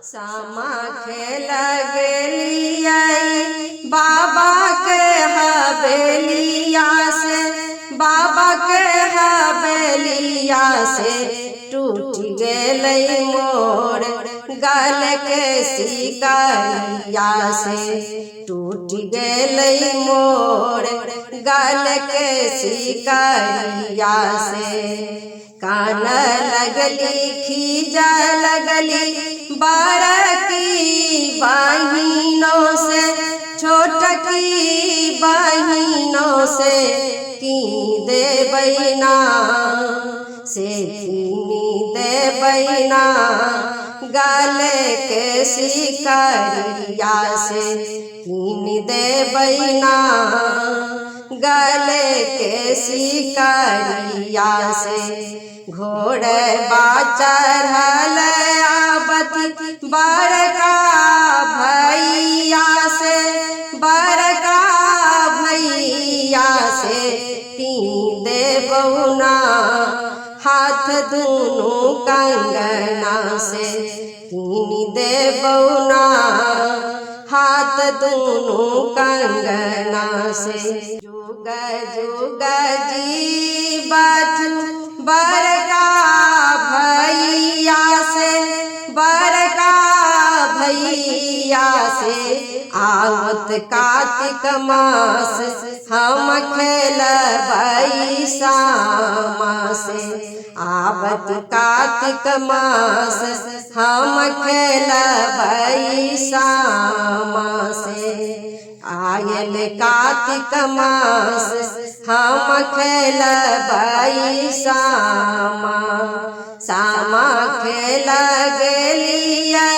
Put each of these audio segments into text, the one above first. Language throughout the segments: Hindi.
सामा खेल गेलिया बाबा के हवेलिया से, बाबा के हवेलिया से टूट गेलै मोर गल के सिकरिया से, टूट गेलै मोर गल के सिकरिया से। कान लगली खींचा लगली बड़की बहिनों से, छोटकी बहिनों से कीन देबै ना, से कीन देबै ना गले के सिकरिया से, कीन देबै ना गले के सिकरिया से। घोड़े बा चढ़ल आबत बड़का भैया से, बड़का भैया से कीन देबौ ना हाथ दुनू कंगना से, कीन देबौ ना हाथ दुनू कंगना से। जुग जुग जीवत बड़का भैया से, बड़का भैया से आवत कार्तिक मास हम खेलबै सामा से, आवत कार्तिक मास हम खेलबै सामा से। आयल कार्तिक मास हम खेलबै सामा, सामा खेल गेलिया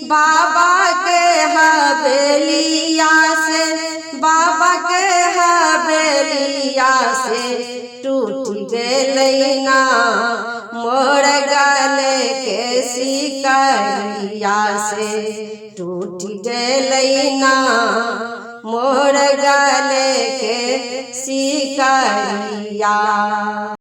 बाबा के हवेलिया से, बाबा के हवेलिया से टूट गेलै ना मोर गले के सिकरिया से, टूट गेलै ना मोर गले के सिकरिया।